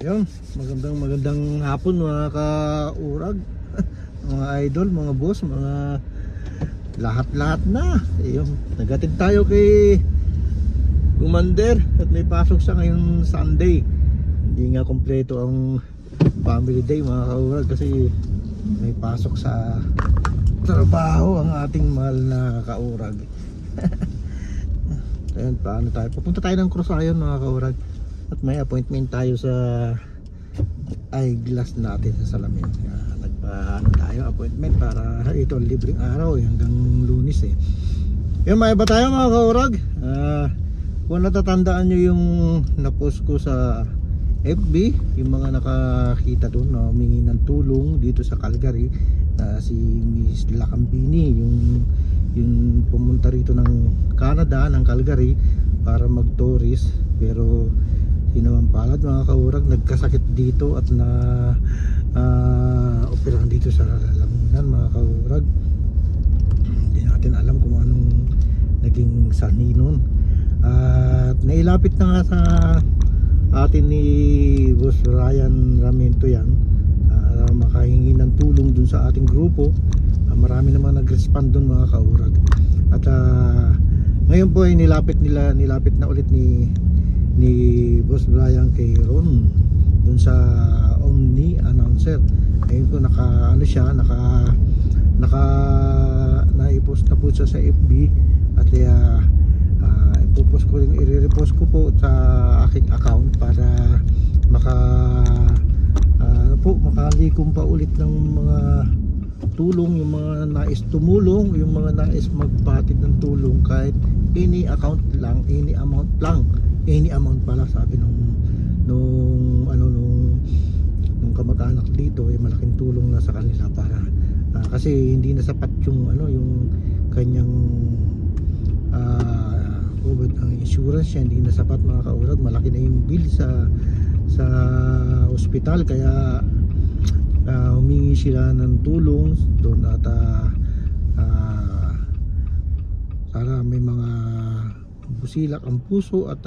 Yun, magandang hapon mga kaurag, mga idol, mga boss, mga lahat-lahat na. Ayun, nagatid tayo kay Commander at may pasok siya ngayong Sunday. Hindi nga kompleto ang family day mga kaurag kasi may pasok sa trabaho ang ating mahal na kaurag. Ayun, paano tayo? Pupunta tayo ng Cruzayon mga kaurag. At may appointment tayo sa eyeglass natin sa salamin. Nagpa-ano tayo appointment para ito libreng araw hanggang Lunes eh. Yung may iba tayo mga kaurag. Kung natatandaan nyo yung na-post ko sa FB, yung mga nakakita doon na humingi ng tulong dito sa Calgary, si Miss Lacambini, yung pumunta rito ng Canada, ng Calgary para mag-tourist, pero sinawampalad mga kaurag, nagkasakit dito at na operahan dito sa Lamunan mga kaurag. Hindi natin alam kung anong naging sanhi nun. At nailapit na nga sa atin ni Boss Ryan Ramento yan, makahingi ng tulong dun sa ating grupo. Marami naman nag-respond dun mga kaurag. At ngayon po ay nilapit na ulit ni Boss Brian kay Ron dun sa Omni announcer. Ayun po naipost na po siya sa FB at i-repost ko po sa aking account para makalikom pa ulit ng mga tulong, yung mga nais tumulong, yung mga nais magpatid ng tulong kahit any account lang, any amount pala, sabi nung kamag-anak dito ay malaking tulong na sa kanila para kasi hindi na sapat yung kanyang COVID ang insurance niya, hindi na sapat mga kaurag, malaki na yung bill sa ospital, kaya humingi sila ng tulong doon at para may mga busilak ang puso at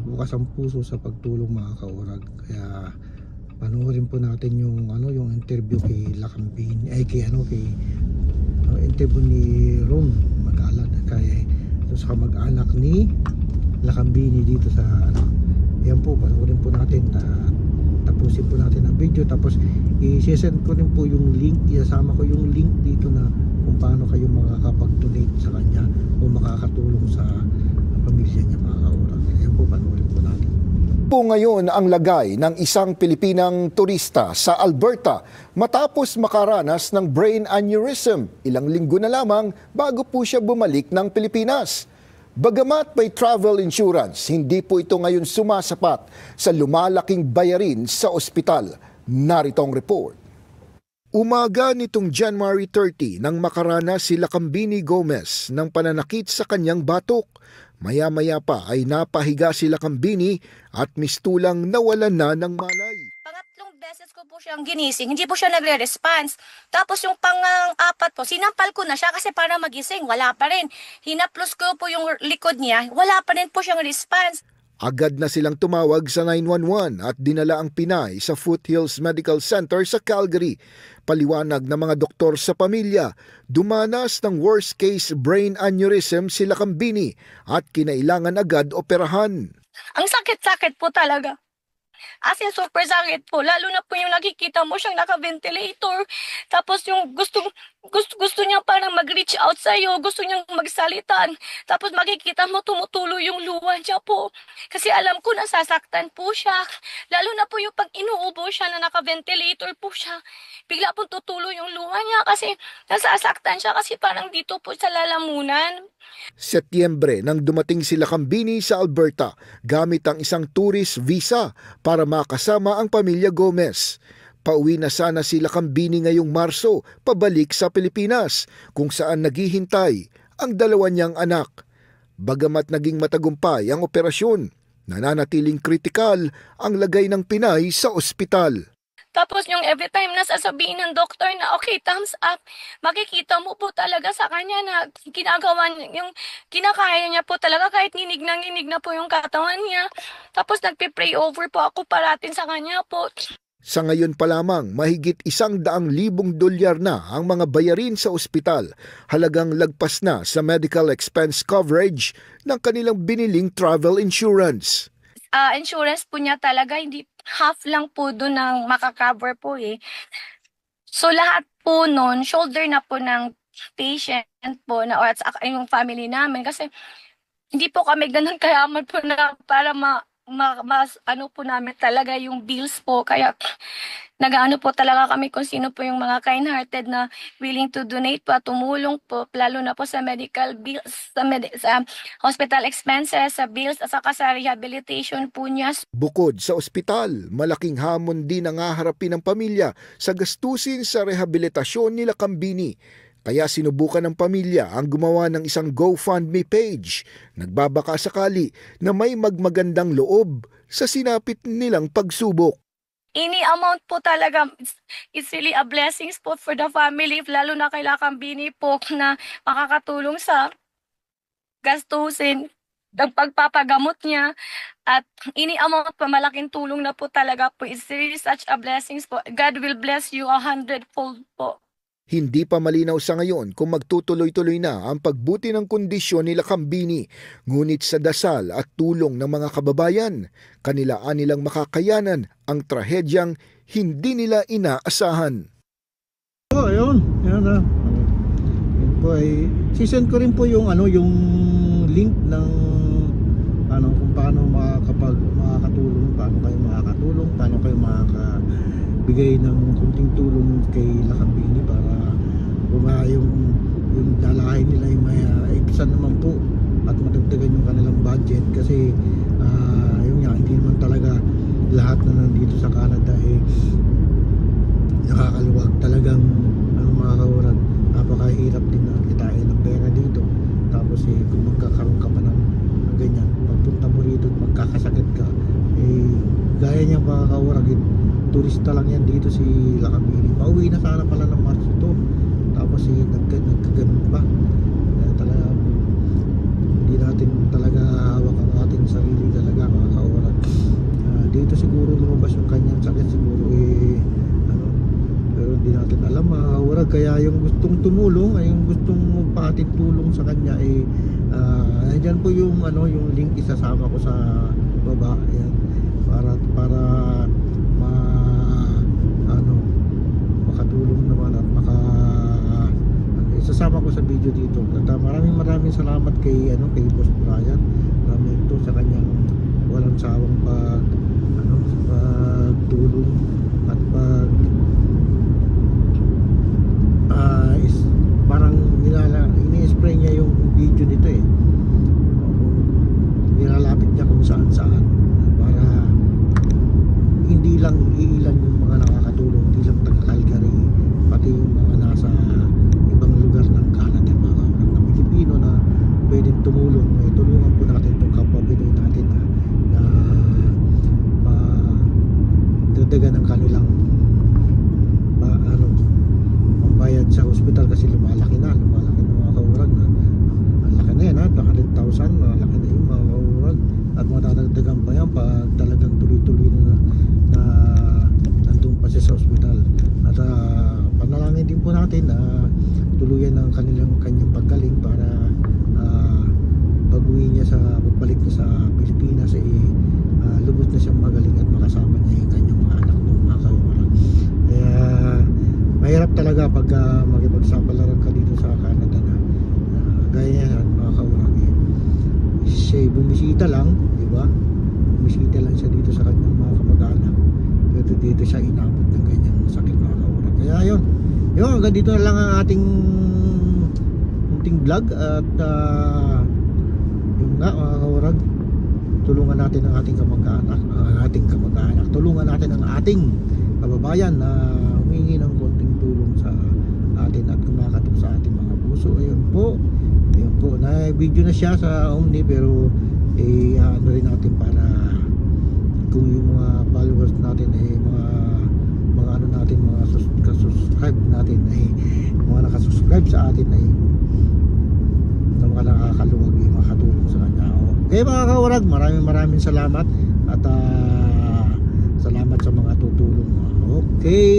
bukas ang puso sa pagtulong mga kaurag. Kaya panoorin po natin yung interview kay Lacambini, interview ni Ron Magalad kay sa kamag-anak ni Lacambini dito sa yan po, panoorin po natin, tapusin po natin ang video, tapos i-send ko rin po yung link, isasama ko yung link dito na kung paano kayo makakapag-donate sa kanya o makakatulong sa pamilya niya mga kaurag. Yan po, panoorin po natin po ngayon ang lagay ng isang Pilipinang turista sa Alberta matapos makaranas ng brain aneurysm ilang linggo na lamang bago po siya bumalik ng Pilipinas. Bagamat may travel insurance, hindi po ito ngayon sumasapat sa lumalaking bayarin sa ospital. Narito ang report. Umaga nitong January 30 nang makaranas si Lacambini Gomez ng pananakit sa kanyang batok. Maya-maya pa ay napahiga si Lacambini at mistulang nawalan na ng malay. Pangatlong beses ko po siyang ginising, hindi po siya nagre-response. Tapos yung pang-apat po, sinampal ko na siya kasi para magising, wala pa rin. Hinaplos ko po yung likod niya, wala pa rin po siyang response. Agad na silang tumawag sa 911 at dinala ang Pinay sa Foothills Medical Center sa Calgary. Paliwanag ng mga doktor sa pamilya, dumanas ng worst case brain aneurysm si Lacambini at kinailangan agad operahan. Ang sakit-sakit po talaga. As in, super sakit po. Lalo na po yung nakikita mo siyang naka-ventilator. Tapos yung gusto niya parang mag-reach out sa'yo. Gusto niyang magsalitan. Tapos makikita mo tumutulo yung luha niya po. Kasi alam ko nasasaktan po siya. Lalo na po yung pag inuubo siya na naka-ventilator po siya. Bigla po tutulo yung luha niya kasi nasasaktan siya kasi parang dito po sa lalamunan. Setyembre nang dumating si Lacambini sa Alberta gamit ang isang tourist visa para makasama ang pamilya Gomez. Pauwi na sana si Lacambini ngayong Marso pabalik sa Pilipinas kung saan naghihintay ang dalawa niyang anak. Bagamat naging matagumpay ang operasyon, nananatiling kritikal ang lagay ng Pinay sa ospital. Tapos yung every time na sasabihin ng doktor na okay, thumbs up, makikita mo po talaga sa kanya na ginagawa niya, yung kinakaya niya po talaga kahit nginig na po yung katawan niya. Tapos nagpe-pray over po ako parating sa kanya po. Sa ngayon pa lamang, mahigit $100,000 na ang mga bayarin sa ospital, halagang lagpas na sa medical expense coverage ng kanilang biniling travel insurance. Insurance po niya talaga, hindi half lang po doon ang makakover po eh. So lahat po noon, shoulder na po ng patient po na or yung family namin kasi hindi po kami ganun kayaman po na para mas ano po namin talaga yung bills po, kaya nagaano po talaga kami kung sino po yung mga kind-hearted na willing to donate po at tumulong po, lalo na po sa medical bills, sa hospital expenses, sa bills at saka sa rehabilitation po niya. Bukod sa ospital, malaking hamon din ang haharapin ng pamilya sa gastusin sa rehabilitasyon nila Cambini. Kaya sinubukan ng pamilya ang gumawa ng isang GoFundMe page. Nagbabaka sakali na may magmagandang loob sa sinapit nilang pagsubok. Any amount po talaga, it's really a blessings po for the family, lalo na kay Cambini po na makakatulong sa gastusin ng pagpapagamot niya. At any amount pa, malaking tulong na po talaga po. It's really such a blessings po. God will bless you 100-fold po. Hindi pa malinaw sa ngayon kung magtutuloy-tuloy na ang pagbuti ng kondisyon nila Cambini, ngunit sa dasal at tulong ng mga kababayan, kanilaan nilang makakayanan ang trahedyang hindi nila inaasahan. Ayun. Yan na. Yan po ay sisend ko rin po yung yung link ng kung paano makakatulong, paano kayo makakatulong, paano kayo makakabigay ng kunting tulong kay Cambini para yung dalahin nila yung may ipisan naman po at matagdagan yung kanilang budget kasi yun nga, hindi naman talaga lahat na nandito sa Canada nakakaluwag talagang mga kaurag, napakahirap din na kitain ng pera dito. Tapos kung magkakaroon ka pa ng ganyan, pagpunta mo rito at magkakasakit ka, gaya niya mga kaurag, turista lang yan dito si Cambini. Pauwi na sana pala ng March ito, tapos nagkaganon pa. Talaga hindi natin talaga hawak ang ating sarili talaga mga kaurag. Dito siguro lumabas yung kanyang sakit siguro pero hindi natin alam mga kaurag. Kaya yung gustong tumulong, yung gustong magpahatid tulong sa kanya nandiyan po yung yung link, isasama ko sa baba. Ayan, para makatulong naman at isasama ko sa video dito. At maraming salamat kay Boss Brian. Maraming ito sa kanyang walang sawang pagtulong at parang ini-spray niya yung video nito nilalapit niya kung saan para hindi lang iilan yung mga nakakatulong, hindi lang taga Calgary, pati yung mga nasa ibang lugar ng Canada, mga kaurag na Pilipino na pwedeng tumulong. Tulungan po natin itong kapwa Pinoy natin na dagdagan ng kanilang bayad sa hospital kasi lumalaki na mga kaurag na ang laki na yan baka 100,000, malaki na yung mga kaurag at matadagdagan pa yan pag talagang tuloy-tuloy na nandun pa siya sa hospital. At panalangin din po natin na tuluyan ng kanyang paggaling para pag-uwi niya pagbalik niya sa Pilipinas lubos na siyang magaling at makasama niya yung kanyang mga anak ng mga kaurag. Kaya mahirap talaga pag makipagsapalaran ka dito sa Canada na gaya yan mga kaurag. Siya bumisita lang, di ba? Bumisita lang siya dito sa kanyang mga kamag-anak, pero dito siya inabot ng ganyang sakit mga kaurag. Kaya yun, hanggang dito na lang ang ating vlog. At yun nga mga kaurag, tulungan natin ang ating kamag-anak, tulungan natin ang ating kababayan na humingi ng konting tulong sa atin at kumakatok sa ating mga puso. Ayun po, na video na siya sa Omni, pero rin natin para kung yung mga followers natin mga nag-subscribe sa atin ay na mga nakakaluwag yung makatulong sa kanya. Okay mga kaurag, maraming salamat at salamat sa mga tutulong. Okay.